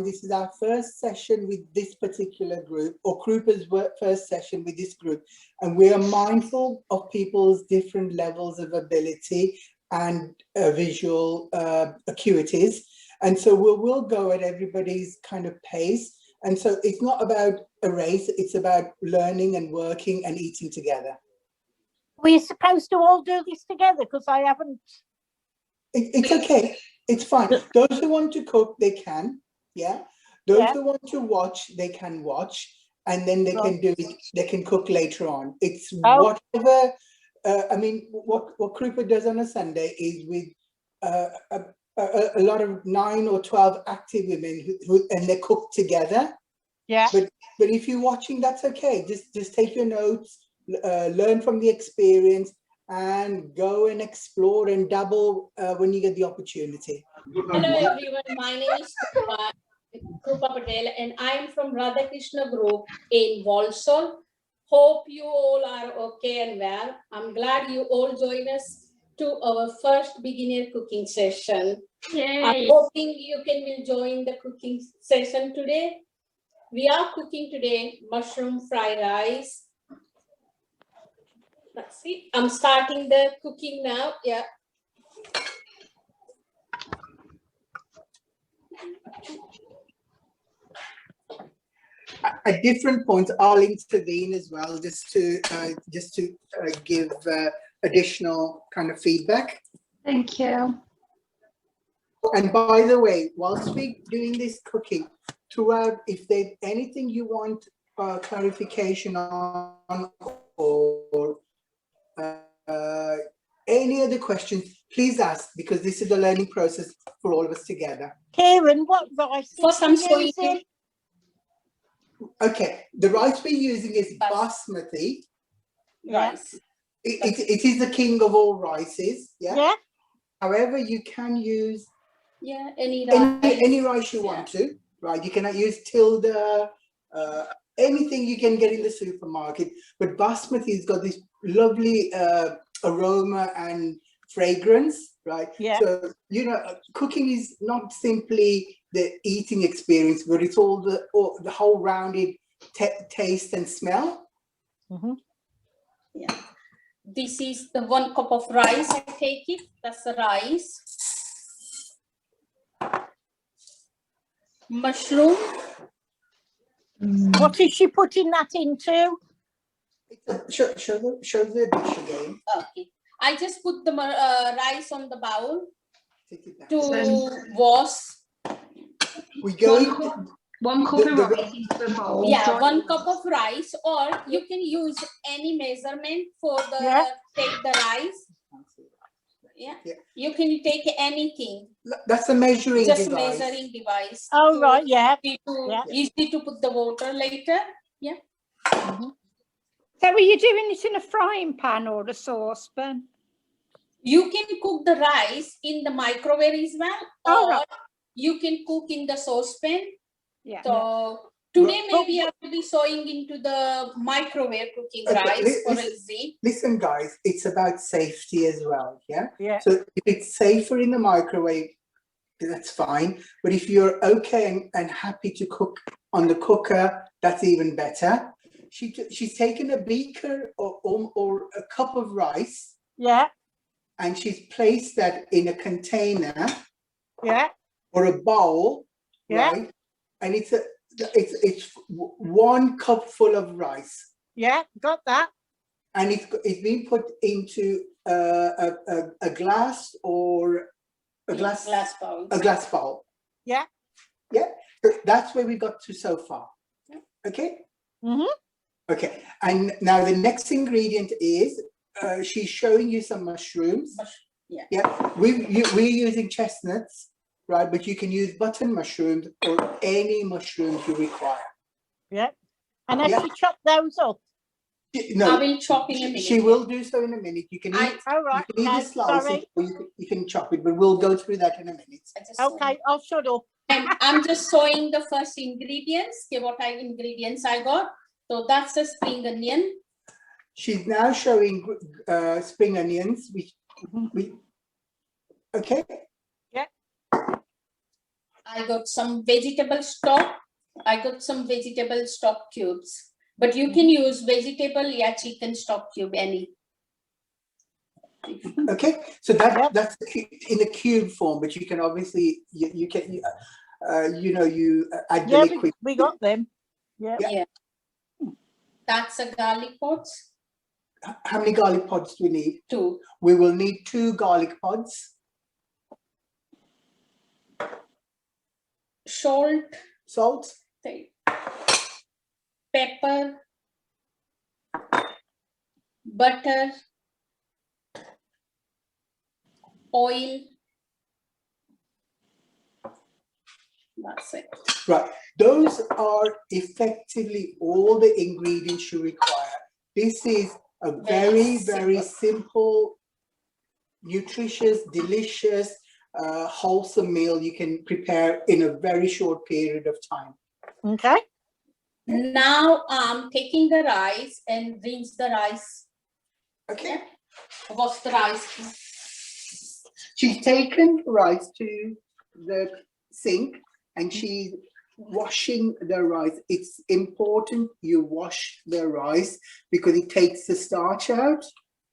this is our first session with this particular group, or Krupa's first session with this group, and we are mindful of people's different levels of ability and visual acuities, and so we'll go at everybody's kind of pace. And so it's not about a race, it's about learning and working and eating together. We're supposed to all do this together, because I haven't. It's okay, it's fine. Those who want to cook, they can, yeah. Those who want to watch, they can watch, and then they can do it, they can cook later on. It's whatever, I mean, what Krupa does on a Sunday is with a lot of 9 or 12 active women who and they cook together. Yeah. But if you're watching, that's okay. Just take your notes, learn from the experience, and go and explore and dabble when you get the opportunity. Hello everyone, my name is Krupa Patel, and I am from Radha Krishna Group in Walsall. Hope you all are okay and well. I'm glad you all join us to our first beginner cooking session. Yay. I'm hoping you will join the cooking session today. We are cooking today mushroom fried rice. Let's see, I'm starting the cooking now. Yeah. At different points, I'll intervene as well, just to give additional kind of feedback. Thank you. And by the way, whilst we're doing this cooking, throughout, if there's anything you want clarification on, or any other questions, please ask, because this is a learning process for all of us together. Kiran, what rice are you using? Okay, the rice we're using is Basmati rice. It is the king of all rices. Yeah. Yeah. However, you can use any rice you want to. Right. You cannot use tilde, anything you can get in the supermarket. But Basmati has got this lovely aroma and fragrance. Right. Yeah. So cooking is not simply the eating experience, but it's all the whole rounded taste and smell. Mm-hmm. Yeah. This is the 1 cup of rice. I take it. That's the rice. Mushroom. What is she putting that into? Show the dish again. Okay. I just put the rice on the bowl to So, wash. We go 1 cup of rice into a bowl. Yeah, 1 cup of rice, or you can use any measurement for the take the rice. Yeah. You can take anything. That's a measuring just device. Measuring device. Oh, right, yeah. Easy to put the water later. Yeah. Mm-hmm. So are you doing it in a frying pan or a saucepan? You can cook the rice in the microwave as well, or you can cook in the saucepan. Yeah. So today maybe I will be sewing into the microwave cooking rice for easy. Listen, guys, it's about safety as well. Yeah. Yeah. So if it's safer in the microwave, that's fine. But if you're okay and happy to cook on the cooker, that's even better. She's taken a beaker or a cup of rice. Yeah. And she's placed that in a container. Yeah. Or a bowl. Yeah. Right? And it's 1 cup full of rice. Yeah, got that. And it's been put into a glass or a glass bowl. A glass bowl. Yeah. Yeah. So that's where we got to so far. Yeah. Okay. Mm-hmm. Okay. And now the next ingredient is she's showing you some mushrooms. Yeah. Yeah. We're using chestnuts. Right, but you can use button mushrooms or any mushrooms you require. Yeah. And has she chopped those up? No, I will chop in a minute. She will do so in a minute. You can either slice it or you can chop it, but we'll go through that in a minute. Okay, I'll shut up. And I'm just showing the first ingredients. Okay, what ingredients I got. So that's a spring onion. She's now showing spring onions, which okay. Yeah. I got some vegetable stock. I got some vegetable stock cubes. But you can use vegetable, chicken stock cube, any. Okay, so that's in a cube form, but you can obviously you can you add the liquid. we got them. Yeah. That's a garlic pods. How many garlic pods do we need? 2. We will need 2 garlic pods. Salt, pepper, butter, oil. That's it. Right, those are effectively all the ingredients you require. This is a very simple, nutritious, delicious, wholesome meal you can prepare in a very short period of time. Okay. Now I'm taking the rice and rinse the rice. Okay. Wash the rice. She's taken rice to the sink and she's washing the rice. It's important you wash the rice because it takes the starch out.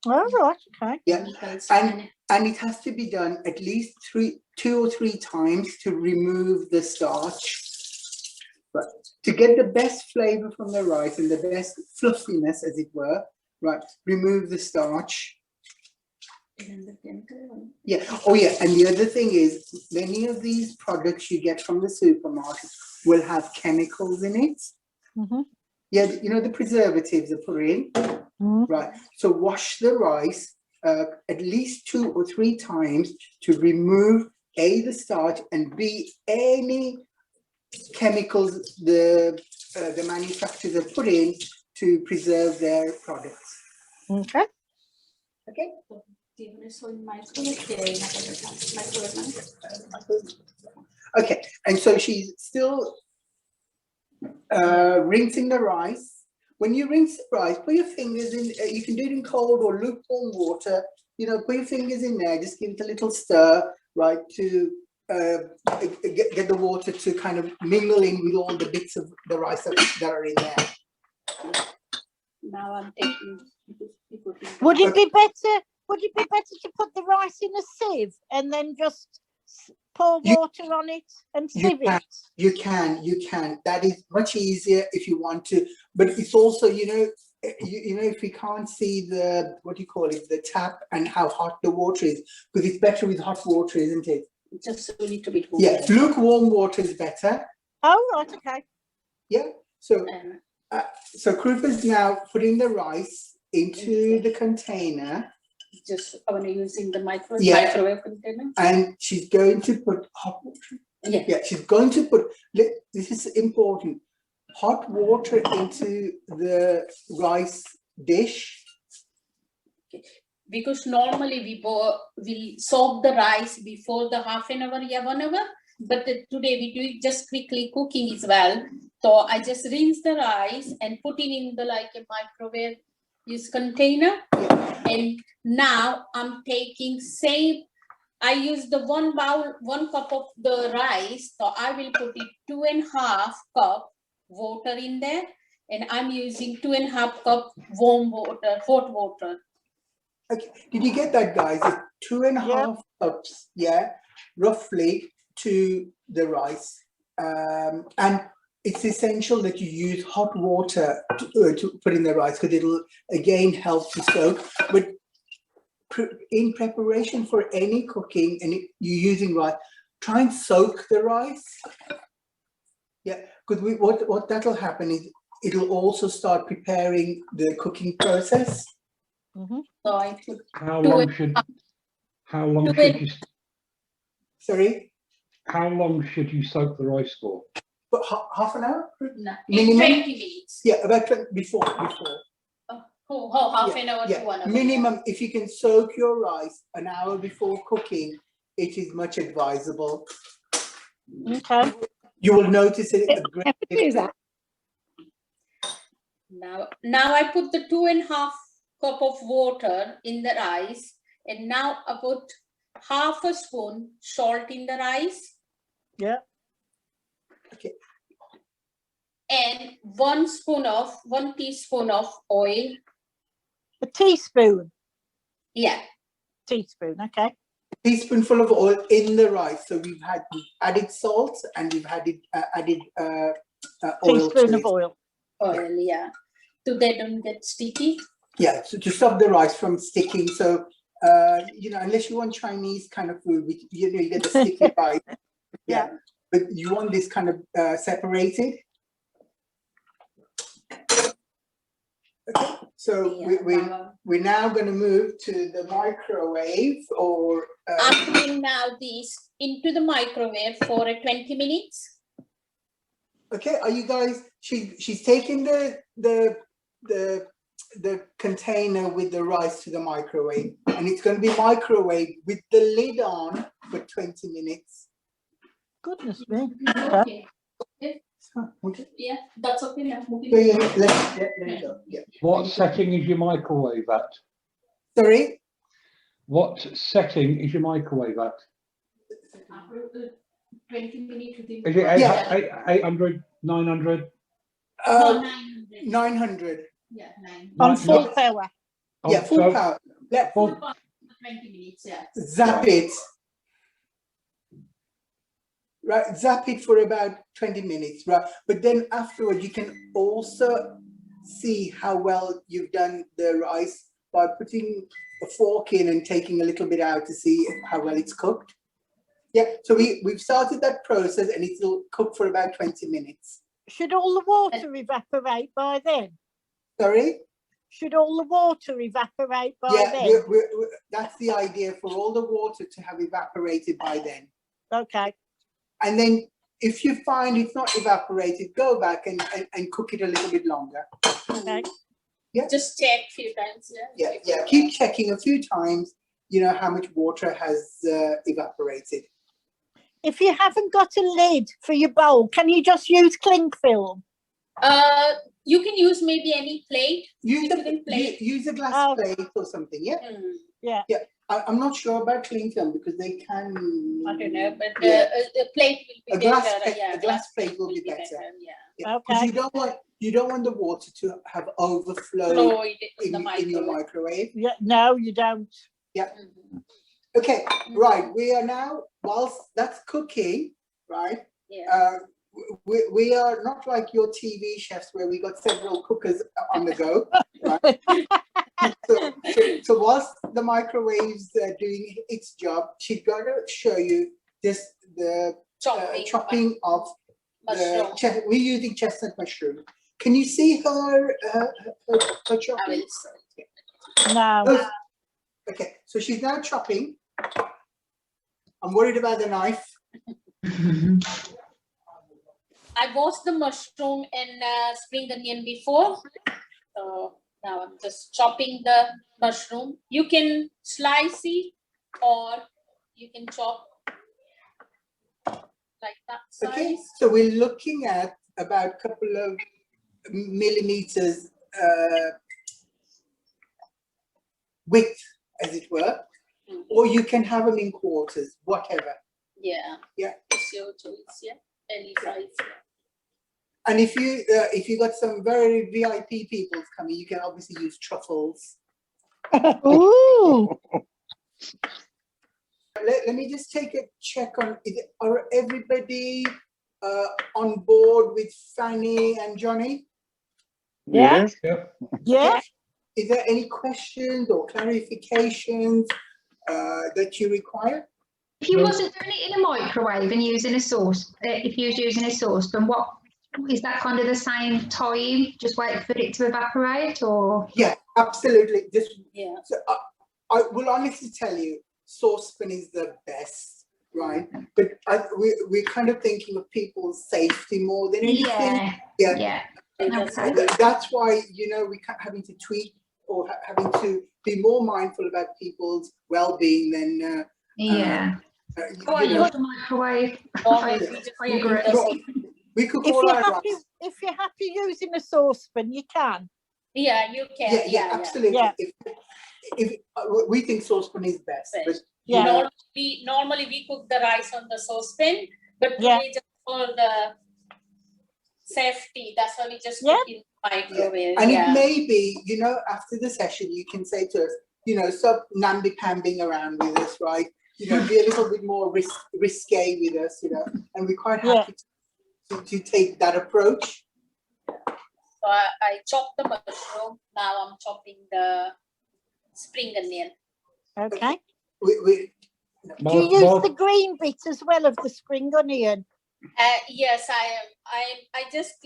All right. Okay. Yeah, and it has to be done at least 2 or 3 times to remove the starch. Right, to get the best flavor from the rice and the best fluffiness, as it were. Right, remove the starch. Yeah. Oh, yeah. And the other thing is, many of these products you get from the supermarket will have chemicals in it. Mm-hmm. Yeah, you know, the preservatives are put in. Mm-hmm. Right. So wash the rice at least 2 or 3 times to remove A, the starch, and B, any chemicals the manufacturers have put in to preserve their products. Okay. Okay. Okay, and so she's still rinsing the rice. When you rinse the rice, put your fingers in, you can do it in cold or lukewarm water, you know, put your fingers in there, just give it a little stir, right, to get the water to kind of mingle in with all the bits of the rice that are in there. Now I'm taking. Would it be better? Would it be better to put the rice in a sieve and then just pour water on it and sieve it? You can. That is much easier if you want to. But it's also, you know, if we can't see the, what do you call it, the tap and how hot the water is, because it's better with hot water, isn't it? Just a little bit warm. Yeah, lukewarm water is better. Oh, right, okay. Yeah, so Krupa's now putting the rice into the container. Just when you're using the microwave container. And she's going to put hot water. Yeah, she's going to put, this is important, hot water into the rice dish. Because normally we soak the rice before the half an hour, 1 hour. But today we do it just quickly cooking as well. So I just rinse the rice and put it in the like a microwave use container. Yeah. And now I'm taking same. I use the 1 cup of the rice. So I will put it 2.5 cup water in there. And I'm using 2.5 cup warm water, hot water. Okay, did you get that, guys? It's 2.5 cups, roughly, to the rice. And it's essential that you use hot water to put in the rice because it'll, again, help to soak. But in preparation for any cooking and you're using rice, try and soak the rice. Yeah, because what that'll happen is it'll also start preparing the cooking process. Mm-hmm. So I put How long should you? Sorry? How long should you soak the rice for? But half an hour? No, Minimum? 20 minutes. Yeah, about 20, before. Half an hour to 1 hour. Minimum, if you can soak your rice an hour before cooking, it is much advisable. Okay. You will notice it a great difference. Now I put the 2.5 cup of water in the rice, and now I put half a spoon salt in the rice. Yeah. Okay. And 1 teaspoon of oil. A teaspoon. Yeah. Teaspoon, okay. Teaspoonful of oil in the rice. So we've added salt and we've added oil Teaspoon to of it. oil. Oil, yeah. So they don't get sticky. Yeah, so to stop the rice from sticking. So, you know, unless you want Chinese kind of food, which, you know, you get the sticky bite. Yeah. But you want this kind of separated. Okay. So we're now going to move to the microwave, or I'm putting now these into the microwave for 20 minutes. okay, are you guys? She's taking the container with the rice to the microwave, and it's going to be microwave with the lid on for 20 minutes. Goodness me. Okay. Okay. Yeah, that's okay. Yeah, There you go. Yeah. What setting is your microwave at? Sorry? What setting is your microwave at? 20 minutes. Is it 800, 900? 900. Yeah, 900. On full power. Yeah, full power. Let Full power, 20 minutes, yeah. zap it. Right, zap it for about 20 minutes, right? But then afterward, you can also see how well you've done the rice by putting a fork in and taking a little bit out to see how well it's cooked. Yeah, so we've started that process, and it'll cook for about 20 minutes. Should all the water evaporate by then? Sorry? Should all the water evaporate by then? Yeah, that's the idea, for all the water to have evaporated by then. Okay. And then if you find it's not evaporated, go back and cook it a little bit longer. Okay. Yeah. Just check a few times. Yeah. Yeah. Keep checking a few times, you know, how much water has evaporated. If you haven't got a lid for your bowl, can you just use cling film? You can use maybe any plate. Use a glass plate or something, yeah? Yeah. Yeah. I'm not sure about cling film because they can... I don't know, but a plate will be better. A glass plate will be better. Yeah. Because you don't want the water to have overflow in your microwave. Yeah. No, you don't. Yeah. Okay. Right. We are now, whilst that's cooking, right? Yeah. We are not like your TV chefs where we got several cookers on the go, right? So whilst the microwave's doing its job, she's going to show you just the chopping of the we're using chestnut mushroom. Can you see her chopping? No. Okay, so she's now chopping. I'm worried about the knife. I washed the mushroom and spring onion before. So now I'm just chopping the mushroom. You can slice it or you can chop like that size. Okay, so we're looking at about a couple of millimeters width, as it were, or you can have them in quarters, whatever. Yeah. Yeah. It's your choice. Yeah. Any size. Yeah. And if you got some very VIP people coming, you can obviously use truffles. Ooh. Let me just take a check on, are everybody on board with Fanny and Johnnie? Yeah. Yep. Yeah. Is there any questions or clarifications that you require? If you wasn't doing it in a microwave and using a sauce, if you was using a saucepan, what is that kind of the same time? Just wait for it to evaporate, or? Yeah, absolutely. Yeah. So I will honestly tell you, saucepan is the best, right? But we're kind of thinking of people's safety more than anything. Yeah. Okay. That's why, you know, we're having to tweak or having to be more mindful about people's well-being than Go on, use the microwave. I agree. We cook all our rice. If you're happy using a saucepan, you can. Yeah, you can. Yeah, absolutely. Yeah. If we think saucepan is best, but Yeah. Normally we cook the rice on the saucepan, but today just for the safety. That's why we just Yeah. put in the microwave. And yeah. it may be, you know, after the session, you can say to us, you know, stop namby-pambing around with us, right? You know, be a little bit more risque with us, you know, and we're quite happy to take that approach. So I chopped the mushroom. Now I'm chopping the spring onion. Okay. No. Do you use the green bit as well of the spring onion? Yes, I am. I just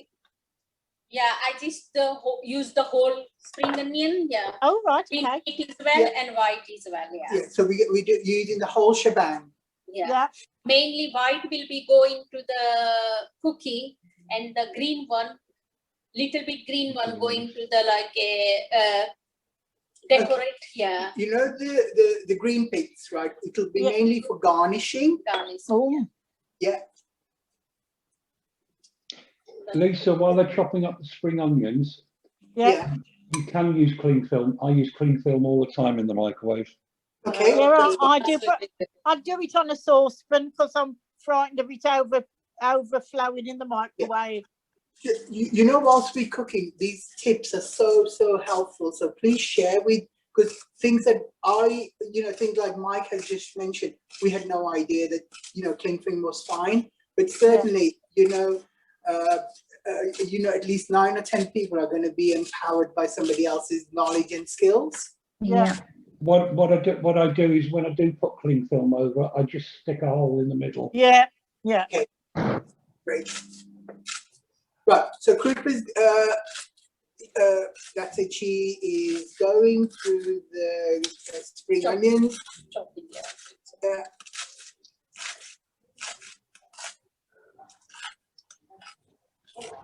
use the whole spring onion. Yeah. Oh, right. Green Okay. bit as well and white as well. Yeah. Yeah, so we do using the whole shebang. Yeah. Mainly white will be going to the cookie, and the green one, little bit green one, going to the like a decorate. Yeah. You know the green bits, right? It'll be mainly for garnishing. Oh. Yeah. Lisa, while they're chopping up the spring onions, Yeah. you can use cling film. I use cling film all the time in the microwave. Okay. Yeah, I do, but I do it on a saucepan because I'm frightened of it overflowing in the microwave. You know, whilst we're cooking, these tips are so helpful. So please share because things that things like Mike has just mentioned, we had no idea that, you know, cling film was fine, but certainly, you know, at least 9 or 10 people are going to be empowered by somebody else's knowledge and skills. Yeah. What I do is when I do put cling film over, I just stick a hole in the middle. Yeah. Yeah. Okay. Great. Right. So Krupa's that's it. She is going through the spring onions.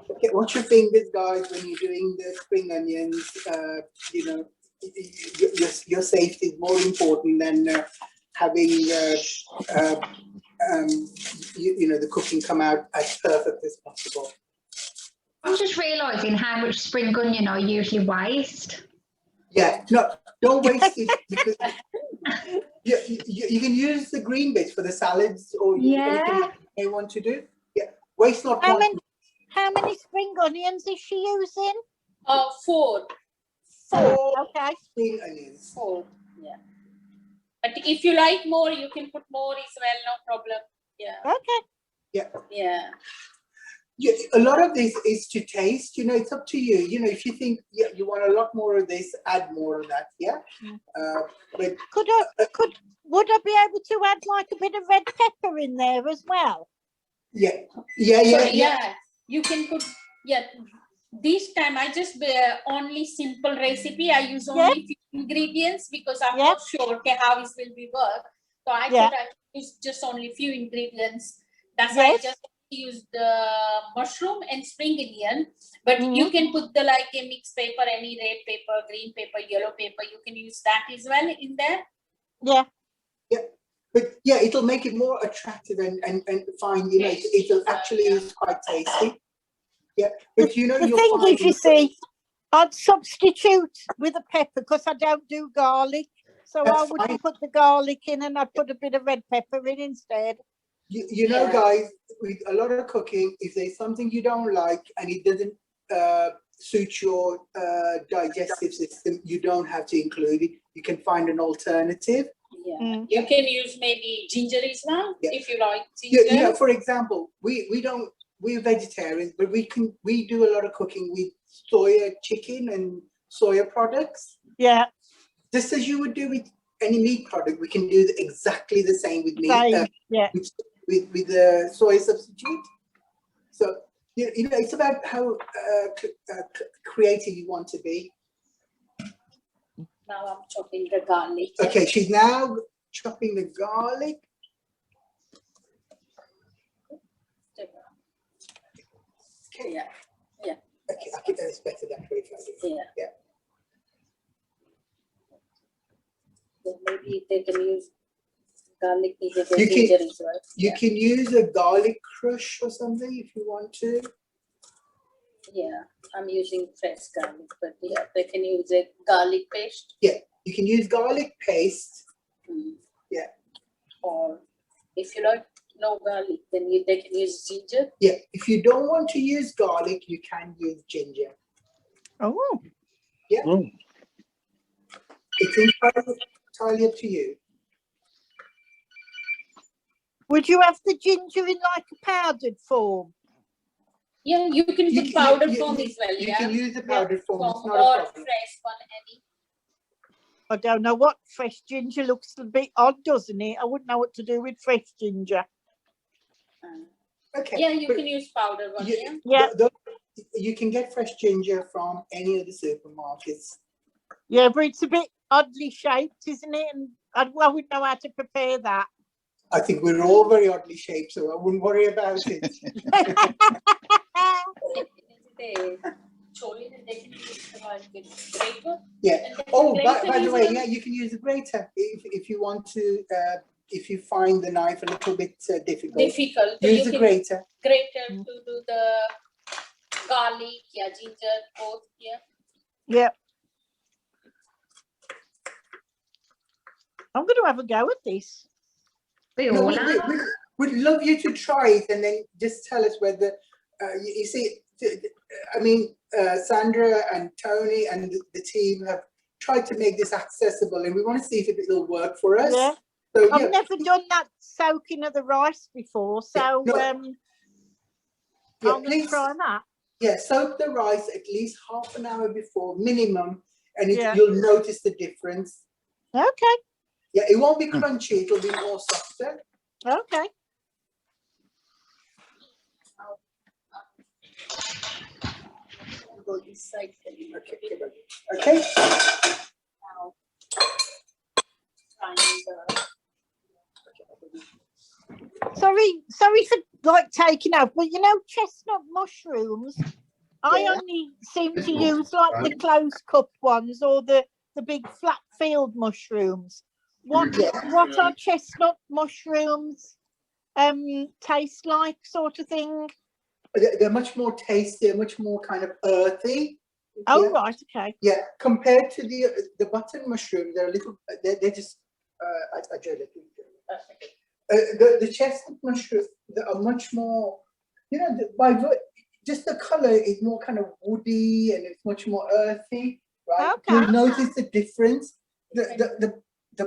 Okay, watch your fingers, guys, when you're doing the spring onions. You know, your safety is more important than having the cooking come out as perfect as possible. I'm just realising how much spring onion I usually waste. Yeah, no, don't waste it because you can use the green bits for the salads or anything you want to do. Yeah, waste not. How many spring onions is she using? 4. 4. Okay. Spring onions. 4. Yeah. But if you like more, you can put more as well. No problem. Yeah. Okay. Yeah. Yeah. Yeah, a lot of this is to taste. You know, it's up to you. You know, if you think you want a lot more of this, add more of that. Yeah. But would I be able to add like a bit of red pepper in there as well? Yeah. You can put This time I just only simple recipe. I use only few ingredients because I'm not sure how this will be work. So I thought I use just only few ingredients. That's why I just use the mushroom and spring onion. But you can put the like a mixed paper, any red pepper, green pepper, yellow pepper. You can use that as well in there. Yeah. Yeah. But yeah, it'll make it more attractive and fine. You know, it'll actually is quite tasty. Yeah, but you know, the thing is, you see, I'd substitute with a pepper because I don't do garlic. So I wouldn't put the garlic in, and I'd put a bit of red pepper in instead. You know, guys, with a lot of cooking, if there's something you don't like and it doesn't suit your digestive system, you don't have to include it. You can find an alternative. Yeah, you can use maybe ginger as well if you like ginger. Yeah, for example, we're vegetarians, but we do a lot of cooking with soya chicken and soya products. Yeah. Just as you would do with any meat product, we can do exactly the same with meat. With the soy substitute. So you know, it's about how creative you want to be. Now I'm chopping the garlic. Okay, she's now chopping the garlic. Okay, yeah. Okay, I think that's better that way. Yeah. So maybe they can use garlic as well. You can use a garlic crush or something if you want to. Yeah, I'm using fresh garlic, but they can use a garlic paste. Yeah, you can use garlic paste. Yeah. Or if you like no garlic, then they can use ginger. Yeah, if you don't want to use garlic, you can use ginger. Oh, It's entirely up to you. would you have the ginger in like a powdered form? Yeah, you can You put can- powdered you- form you- as well. You Yeah, can use the powdered form, it's form not a or problem. fresh one, any. I don't know what fresh ginger looks a bit odd, doesn't it? I wouldn't know what to do with fresh ginger. Okay. Yeah, you but can use powdered one. Yeah. Yeah. You can get fresh ginger from any of the supermarkets. Yeah, but it's a bit oddly shaped, isn't it? And I wouldn't know how to prepare that. I think we're all very oddly shaped, so I wouldn't worry about it. Yeah. Oh, by the way, yeah, you can use a grater if you want to. If you find the knife a little bit difficult, use a grater. Grater to do the garlic, yeah, ginger, both. Yeah. Yeah. I'm going to have a go at this. No, we'd love you to try it and then just tell us whether you see. I mean, Sandra and Tony and the team have tried to make this accessible, and we want to see if it will work for us. Yeah. So, I've never done that soaking of the rice before, so I'm going to try that. Yeah, soak the rice at least half an hour before minimum, and Yeah. you'll notice the difference. Okay. Yeah, it won't be crunchy; it'll be more softer. Okay. Go this side. Okay. Now, Sorry for like taking off, but you know chestnut mushrooms. I only seem to use like the close cup ones or the big flat field mushrooms. What are chestnut mushrooms taste like, sort of thing? They're much more tasty, they're much more kind of earthy. Oh, yeah. right, okay. Yeah, compared to the button mushroom, they're a little. They're just. I dread it. The chestnut mushrooms are much more. You know, just the color is more kind of woody and it's much more earthy, right? Okay. You'll notice the difference. The I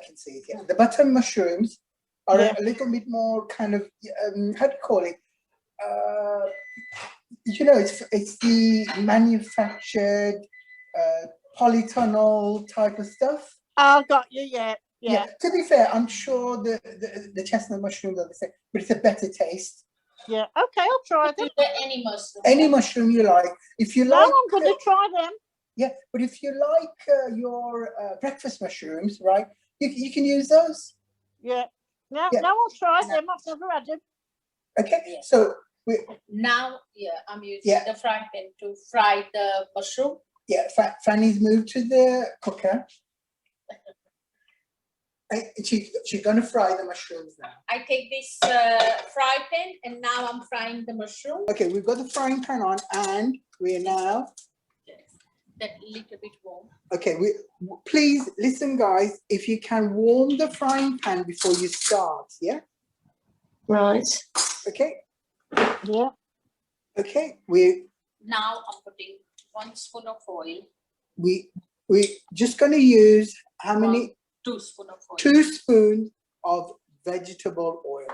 can see it. Yeah, the button mushrooms are a little bit more kind of how do you call it? You know, it's the manufactured polytunnel type of stuff. Oh, got you. Yeah. To be fair, I'm sure the chestnut mushrooms are the same, but it's a better taste. Yeah. Okay, I'll try them. Any mushroom. Any mushroom you like. If you like, I'm going to try them. Yeah, but if you like your breakfast mushrooms, right? You can use those. Yeah. No, I'll try them. I've never had them. Okay, Yeah. so Now, I'm using the frying pan to fry the mushroom. Yeah, Fanny's moved to the cooker. And she's going to fry the mushrooms now. I take this fry pan and now I'm frying the mushroom. Okay, we've got the frying pan on and we're now. That little bit warm. Okay, please listen, guys. If you can warm the frying pan before you start, yeah. Right. Okay. Yeah. Okay. Now I'm putting 1 spoon of oil. We're just going to use how many? 2 spoons of oil. 2 spoons of vegetable oil.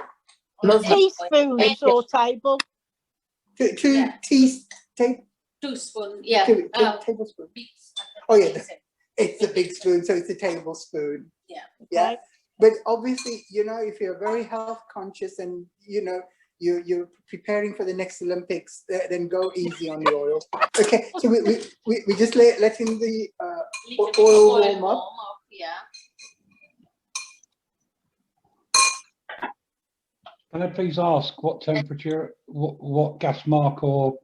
Teaspoons or table? 2 teaspoons, yeah. Tablespoons. Oh yeah, it's a big spoon, so it's a tablespoon. Yeah. Yeah. Right. But obviously, you know, if you're very health conscious and you know you're preparing for the next Olympics, then go easy on the oil. Okay, so we just letting the oil warm up. Yeah. Can I please ask what temperature, what gas mark or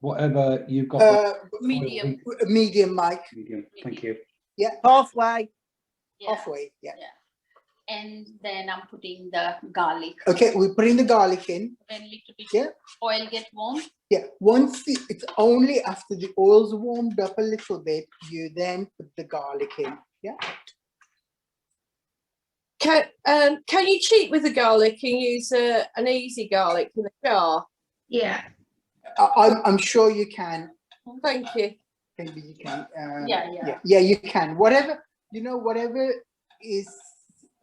whatever you've got? Medium. Medium, Mike. Medium. Thank you. Yeah. Halfway. Yeah. Halfway. Yeah. And then I'm putting the garlic. Okay, we're putting the garlic in. When little bit oil get warm. Yeah. Once it's only after the oil's warmed up a little bit, you then put the garlic in. Yeah. Can you cheat with the garlic and use an easy garlic in a jar? Yeah. I'm sure you can. Thank you. Maybe you can. Yeah. You can. Whatever, whatever is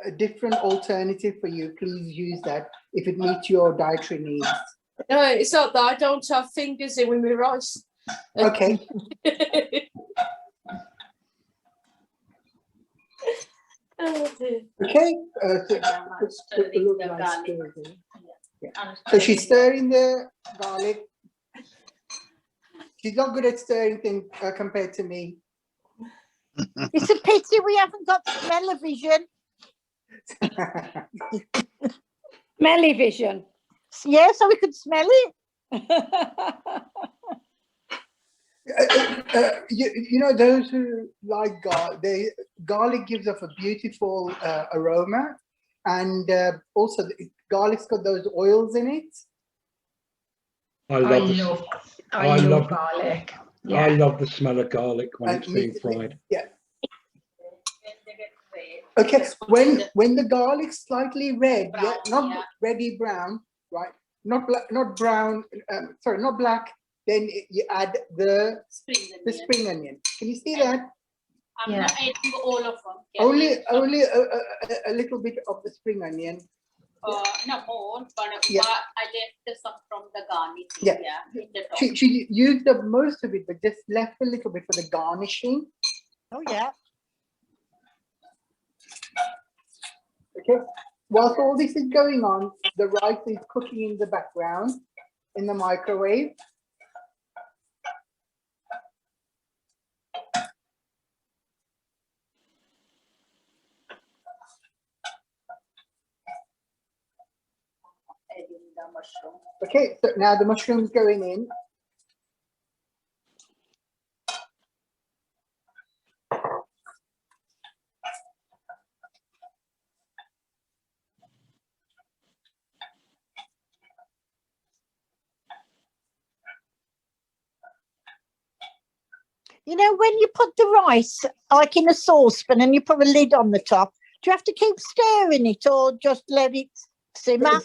a different alternative for you, please use that if it meets your dietary needs. No, it's not that I don't have fingers in with my rice. Okay. Oh, dear. Okay. So she's stirring the garlic. She's not good at stirring things compared to me. It's a pity we haven't got smell-o-vision. Smelly-vision. Yeah, so we could smell it. Those who like garlic gives off a beautiful aroma, and also garlic's got those oils in it. I love garlic. Yeah. I love the smell of garlic when it's being fried. Yeah. Okay, when the garlic's slightly red, Brown, not reddy brown, right? Not black, not brown. Sorry, not black. Then you add the spring onion. Can you see that? I'm not adding all of them. Yeah, Only a little bit of the spring onion. No more, but Yeah. I left some from the garnish. Yeah. In the top. She used up most of it, but just left a little bit for the garnishing. Oh, yeah. Okay. Whilst all this is going on, the rice is cooking in the background in the microwave. Adding the mushroom. Okay, so now the mushroom's going in. When you put the rice like in a saucepan and you put a lid on the top, do you have to keep stirring it or just let it simmer?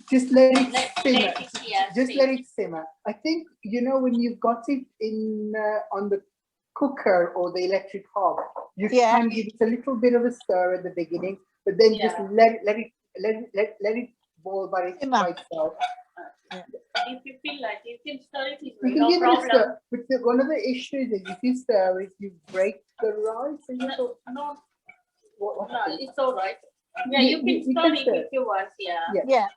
Just let it simmer. Let it simmer. I think when you've got it in on the cooker or the electric hob, you can give it a little bit of a stir at the beginning, but then just let it boil by itself. If you feel like you can stir it, You can give it a stir, but one of the issues is if you stir it, you break the rice. And No, what it's all right. Yeah, you can stir it if you want. Yeah.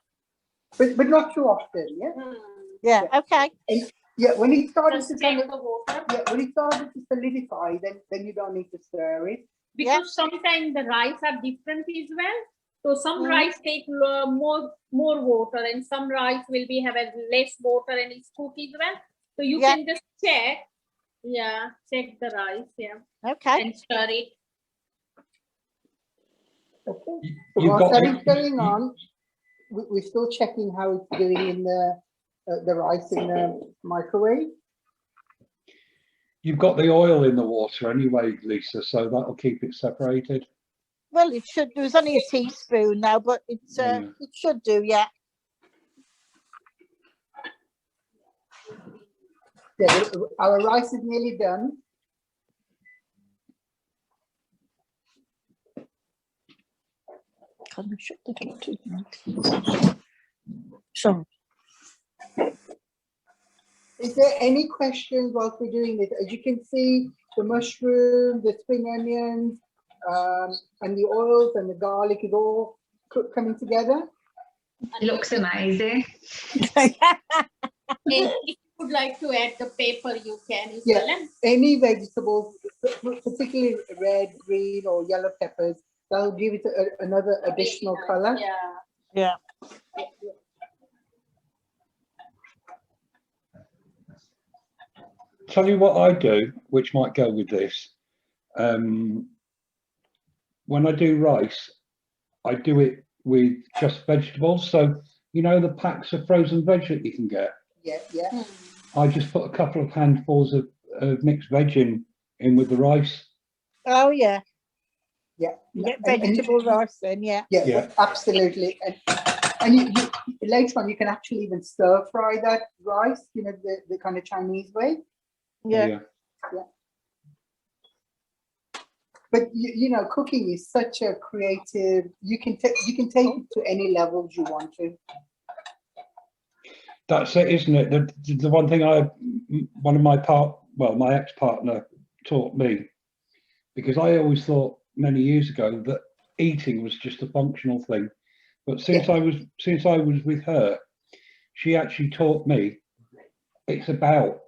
But not too often. Yeah. Yeah. Okay. And when it started Just to take the water. when it started to solidify, then you don't need to stir it. Because sometimes the rice are different as well. So some rice take more water, and some rice will be have a less water and it's cooked as well. So you can just check. Yeah, check the rice. Yeah. Okay. And stir it. Okay. So while that is going on, we're still checking how it's doing in the rice in the microwave. You've got the oil in the water anyway, Lisa, so that'll keep it separated. Well, it should. There's only a teaspoon now, but it's it should do. Yeah. Yeah, our rice is nearly done. Can I shut the door too? Sorry. Is there any questions whilst we're doing this? As you can see, the mushroom, the spring onions, and the oils and the garlic is all coming together. It looks amazing. And if you would like to add the pepper, you can. Any vegetables, particularly red, green, or yellow peppers, that'll give it another additional color. Yeah. Tell you what I do, which might go with this. When I do rice, I do it with just vegetables. So, the packs of frozen veg that you can get. Yeah. I just put a couple of handfuls of mixed veg in with the rice. Oh, yeah. Yeah. You get And- vegetable rice then, yeah. Yeah, absolutely. And you later on, you can actually even stir fry that rice, you know, the kind of Chinese way. Yeah. But you know, cooking is such a creative. You can take it to any levels you want to. That's it, isn't it? The one thing my ex-partner taught me, because I always thought many years ago that eating was just a functional thing, but since I was with her, she actually taught me it's about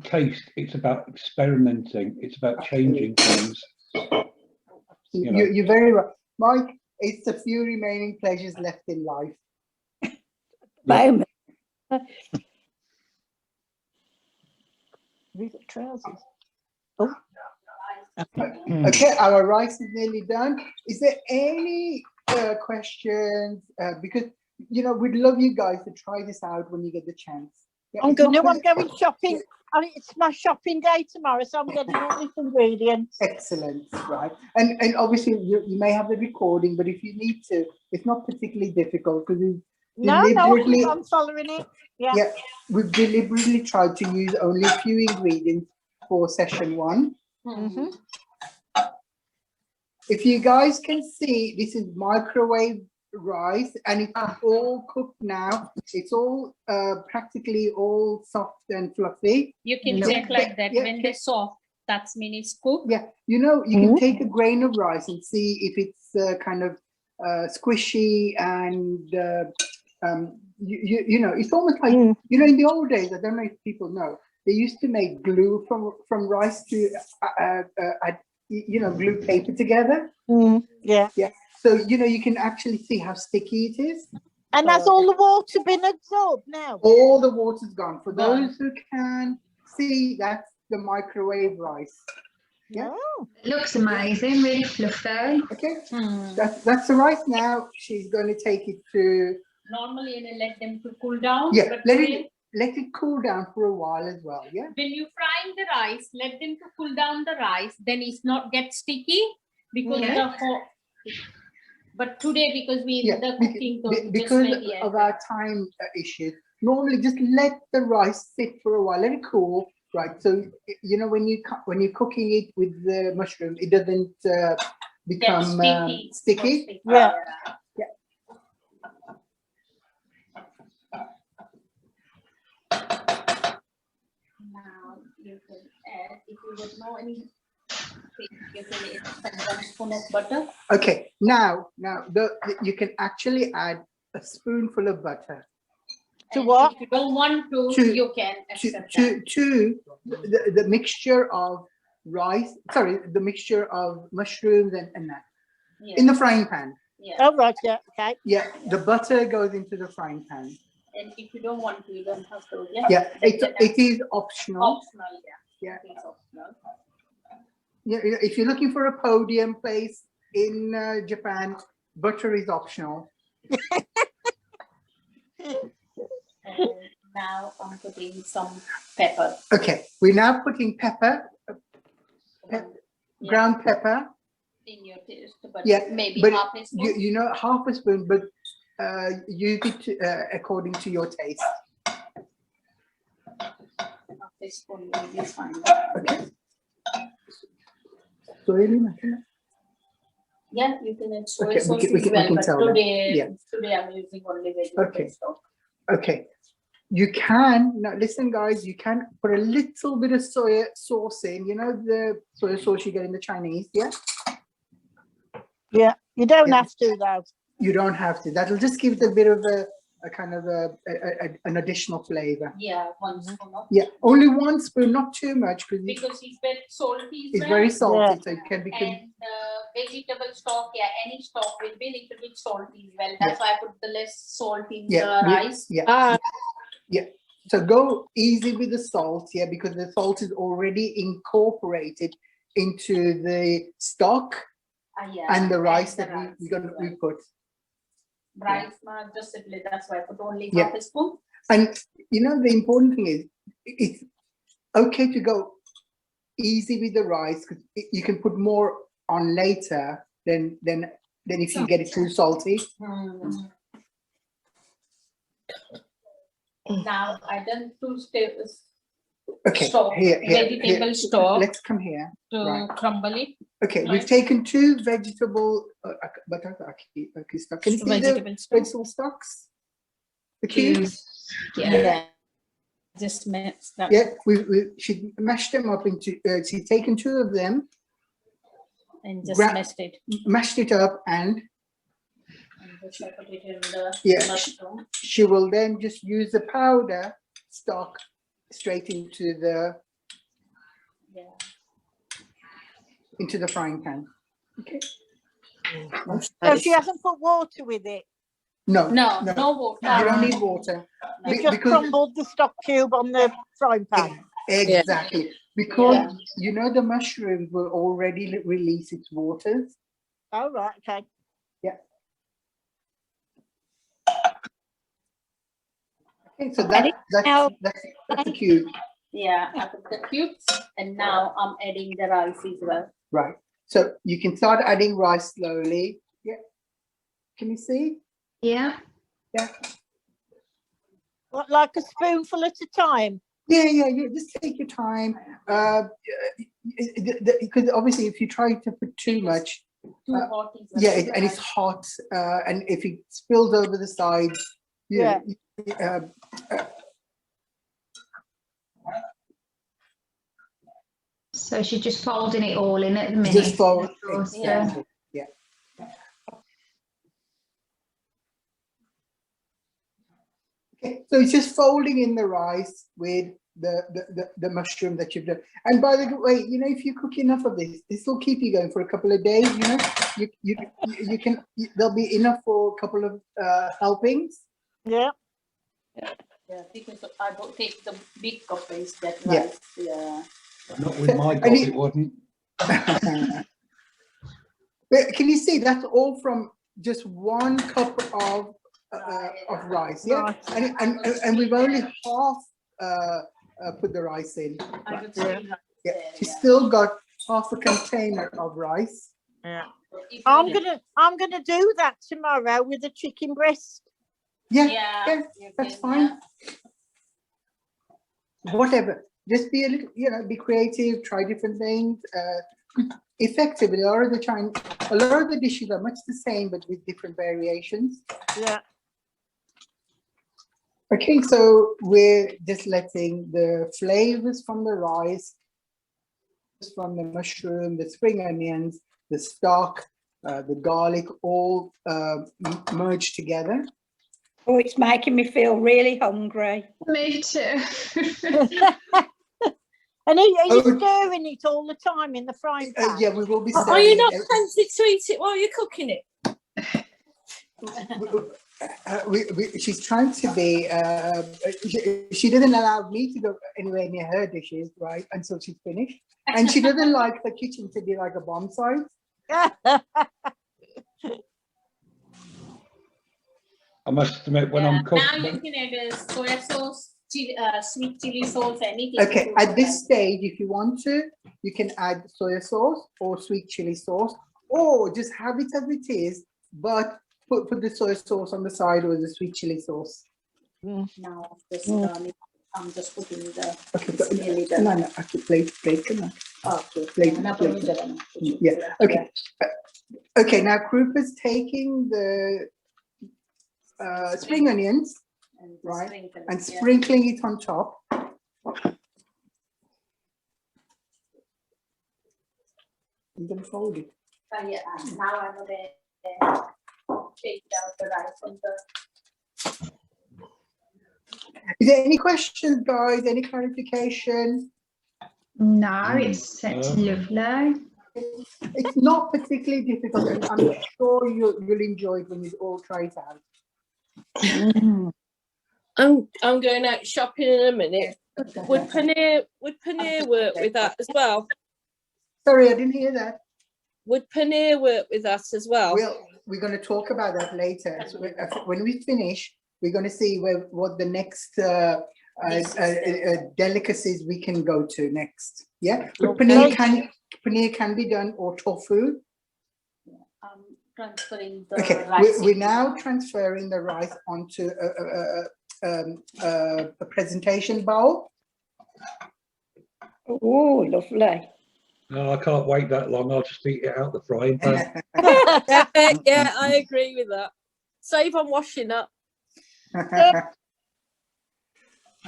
taste, it's about experimenting, it's about changing things. You know. You're very right, Mike. It's the few remaining pleasures left in life. Moment. These are trousers. Okay, our rice is nearly done. Is there any questions? Because you know, we'd love you guys to try this out when you get the chance. Yeah, I'm it's not going gonna- shopping. I mean, it's my shopping day tomorrow, so I'm getting all these ingredients. Excellent, right? And obviously you may have the recording, but if you need to, it's not particularly difficult because No, deliberately, I'm following it. Yeah. we've deliberately tried to use only a few ingredients for session 1. Mm-hmm. If you guys can see, this is microwave rice and it's all cooked now. It's all practically all soft and fluffy. You can Yeah. check like that Yeah. when they're soft. That's mean it's cooked. Yeah, you know, you can take a grain of rice and see if it's kind of squishy and you know, it's almost like you know, in the old days, I don't know if people know, they used to make glue from rice to you know, glue paper together. Yeah. So you know, you can actually see how sticky it is. And has all the water been absorbed now? All the water's gone. For those who can see, that's the microwave rice. Yeah. Oh. It looks amazing, really fluffy. Okay. That's the rice now. She's going to take it to. Normally, and let them to cool down. Yeah. but Let it cool down for a while as well. Yeah. when you frying the rice, let them to cool down the rice. Then it's not get sticky because the hot. But today, because we the cooking, because of our time issues, normally just let the rice sit for a while, let it cool, right? So you know, when you're cooking it with the mushroom, it doesn't become sticky. Yeah. Now you can add, if you would know any, you can add 1 spoon of butter. Okay, now you can actually add a spoonful of butter. To And what? If you don't want to, you can accept that. to the mixture of rice, sorry, the mixture of mushrooms and that in the frying pan. Yeah. Oh, right, yeah, okay. Yeah, the butter goes into the frying pan. And if you don't want to, you don't have to. Yeah, it is optional. Optional, Yeah. It's optional. Yeah, if you're looking for a podium place in Japan, butter is optional. And now I'm putting some pepper. Okay, we're now putting pepper, ground pepper. In your taste, but Yeah, maybe but half a spoon. you know, half a spoon, but use it according to your taste. Half a spoon will be fine. Okay. So Yeah, you can add soy Okay, sauce we as can well, but tell them. today, Yeah. today I'm using only vegetable Okay. stock. Okay, you can now listen, guys. You can put a little bit of soya sauce in. You know the soya sauce you get in the Chinese, yeah. Yeah, you don't Yeah. have to though. You don't have to. That'll just give it a bit of a kind of an additional flavor. Yeah, 1 spoon of. Yeah, only 1 spoon, not too much, Because it's very salty. it's as very well. salty, Yeah. so it can become. And vegetable stock, any stock will be a little bit salty as well. That's why I put the less salt in the rice. Yeah. So go easy with the salt, yeah, because the salt is already incorporated into the stock and the rice that we put. Rice, just a little. That's why I put only Yeah. half a spoon. And you know, the important thing is it's okay to go easy with the rice because you can put more on later, then if you get it too salty. Now I done 2 steps. Okay, Stock, vegetable stock. Let's come here. To Right. crumble it. Okay, we've Right. taken 2 vegetable, can you see the vegetable stocks? The cubes? Yeah. Just mix that. Yeah, she mashed them up into, she's taken 2 of them, And just mashed it up, and just put it in the Yeah. mushroom. she will then just use the powder stock straight into the Yeah. frying pan. Okay. So she hasn't put water with it. No, No water. you don't need water. You just crumbled the stock cube on the frying pan. Exactly. Because you know the mushrooms will already release its waters. Oh, right, okay. Yeah. Okay, so that's the cube. Yeah, I put the cubes, and now I'm adding the rice as well. Right. So you can start adding rice slowly. Yeah. Can you see? Yeah. Yeah. What, like a spoonful at a time? Yeah. Just take your time. Because obviously, if you try to put too much, Too hot. and it's hot, and if it spills over the sides, So she's just folding it all in at the minute. just fold. Yeah. Yeah. Okay, so it's just folding in the rice with the mushroom that you've done. And by the way, you know, if you cook enough of this will keep you going for a couple of days. You know, you can, there'll be enough for a couple of helpings. Yeah. Yeah, because I don't take the big cup instead. Yeah. Rice. Yeah. Not with my cup, it wasn't. But can you see that's all from just 1 cup of rice? Yeah, Right. and we've only half put the rice in. I would Yeah. say Yeah, she's still got half a container of rice. Yeah. I'm gonna do that tomorrow with a chicken breast. Yeah, you that's can, fine. Whatever. Just be a little, be creative, try different things. Effectively, a lot of the dishes are much the same, but with different variations. Yeah. Okay, so we're just letting the flavors from the rice, from the mushroom, the spring onions, the stock, the garlic, all merge together. Oh, it's making me feel really hungry. Me too. And are you stirring it all the time in the frying pan? Yeah, we will be. Are you not tempted to eat it while you're cooking it? She's trying to be. She doesn't allow me to go anywhere near her dishes, right, until she's finished. And she doesn't like the kitchen to be like a bomb site. I must admit, when I'm cooking. Now you can add soya sauce, sweet chili sauce, anything. Okay, at this stage, if you want to, you can add soya sauce or sweet chili sauce, or just have it as it is, but put the soy sauce on the side or the sweet chili sauce. Now, I'm just putting the. Okay, no, okay, plate, come on. Okay, Plate. Yeah, okay. Okay, now Krupa's taking the spring onions, right, and sprinkling it on top. I'm gonna fold it. Yeah, now I'm gonna take out the rice from the. Is there any questions, guys? Any clarification? No, it's lovely. It's not particularly difficult, and I'm sure you'll enjoy it when you all try it out. I'm going out shopping in a minute. Would paneer work with that as well? Sorry, I didn't hear that. Would paneer work with that as well? We're going to talk about that later. So when we finish, we're going to see what the next delicacies we can go to next. Yeah, but paneer can be done, or tofu. transferring the Okay, rice. we're now transferring the rice onto a presentation bowl. Oh, lovely. No, I can't wait that long. I'll just eat it out the frying pan. Yeah, I agree with that. Save on washing up.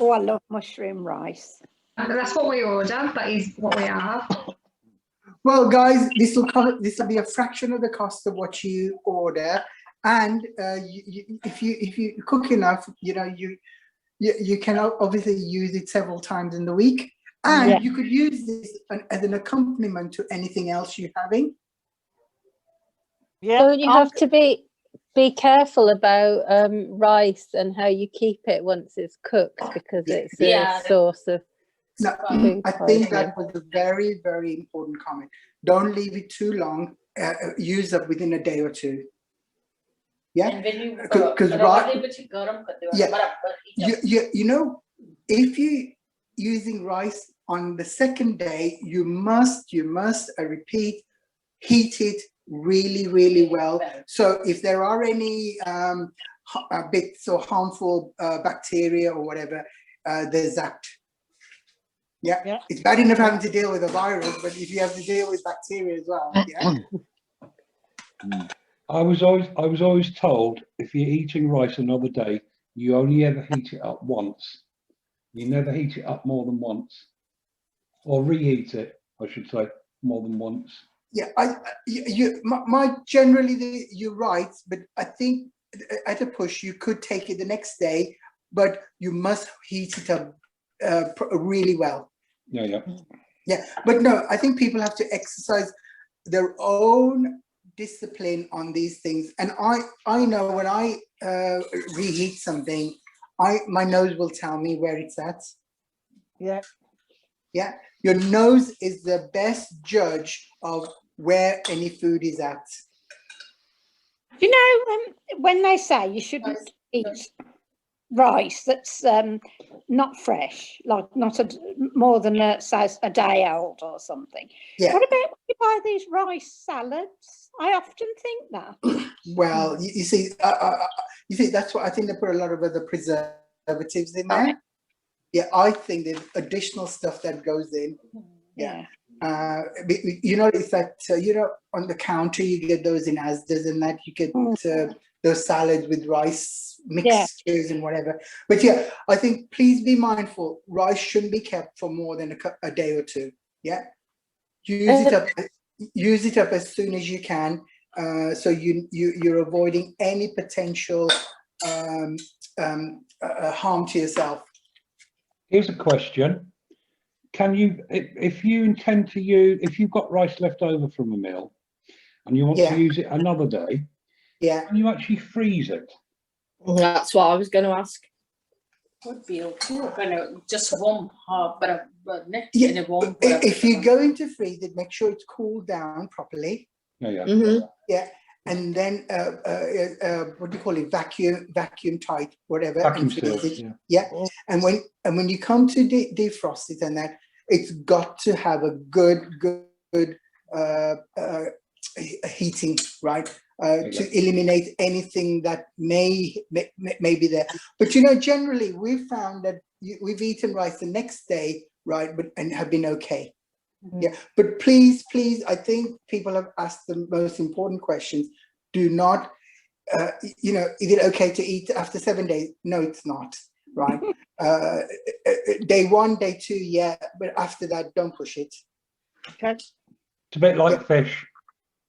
Oh, I love mushroom rice. That's what we order. That is what we have. Well, guys, this will be a fraction of the cost of what you order, and if you cook enough, you can obviously use it several times in the week, and you could use this as an accompaniment to anything else you're having. Yeah. Don't you have to be careful about rice and how you keep it once it's cooked, because it's a source of No, food I think that was a very, very important comment. Don't leave it too long. Use up within a day or two. Yeah, And when you if you using rice on the second day, you must I repeat, heat it really, really well. So if there are any bits or harmful bacteria or whatever, they're zapped. Yeah, it's bad enough having to deal with a virus, but if you have to deal with bacteria as well, I was always told, if you're eating rice another day, you only ever heat it up once. You never heat it up more than once, or reheat it, I should say, more than once. Yeah, generally you're right, but I think at a push you could take it the next day, but you must heat it up really well. Yeah, but no, I think people have to exercise their own discipline on these things, and I know when I reheat something, my nose will tell me where it's at. Yeah, your nose is the best judge of where any food is at. You know, when they say you shouldn't eat rice that's not fresh, like not more than say a day old or something. Yeah. What about when you buy these rice salads? I often think that. Well, you see, that's what I think they put a lot of other preservatives in there. Yeah, I think there's additional stuff that goes in. Yeah. It's that on the counter you get those in Asda's and that you get those salads with rice mixtures and whatever. But yeah, I think please be mindful. Rice shouldn't be kept for more than a day or two. Yeah, use it up as soon as you can. So you're avoiding any potential harm to yourself. Here's a question. Can you, if you intend to use, if you've got rice left over from a meal and you want to use it another day, can you actually freeze it? That's what I was going to ask. Would be okay. Just warm, but if you're going to freeze it, make sure it's cooled down properly. Yeah, and then what do you call it? Vacuum tight, whatever. Vacuum sealed. Yeah, and when you come to defrost it and that, it's got to have a good heating, right? To eliminate anything that may be there. But generally we've found that we've eaten rice the next day, right? And have been okay. Yeah, but please, I think people have asked the most important questions. Do not, is it okay to eat after 7 days? No, it's not, right? Day 1, day 2, yeah, but after that, don't push it. Okay. It's a bit like fish.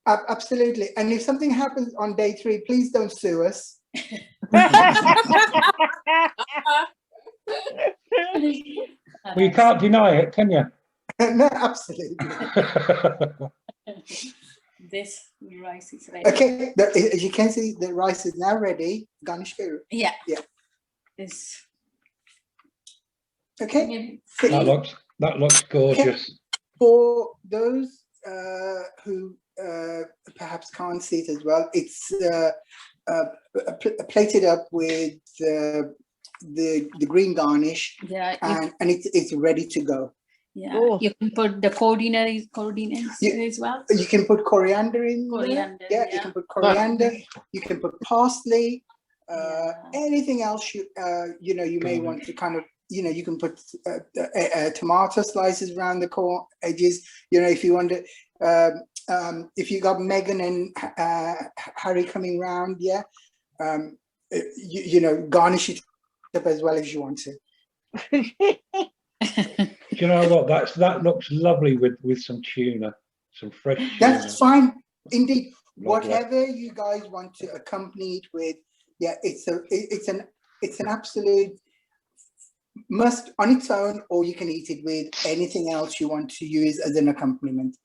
Absolutely. And if something happens on day 3, please don't sue us. Well, you can't deny it, can you? No, absolutely. This rice is ready. Okay, as you can see, the rice is now ready. Garnish food. Yeah. This. Okay. That looks gorgeous. Okay. For those who perhaps can't see it as well, it's plated up with the green garnish, and it's ready to go. Yeah, Oh. you can put the coordinates as well. You can put coriander in there. Coriander, Yeah, you can put coriander. You can put parsley. Anything else you you may want to kind of, you can put tomato slices around the edges. If you want to, if you got Meghan and Harry coming round, garnish it up as well as you want to. Do you know what? That looks lovely with some tuna, some fresh tuna. That's fine, indeed. Lovely. Whatever you guys want to accompany it with, it's an absolute must on its own, or you can eat it with anything else you want to use as an accompaniment.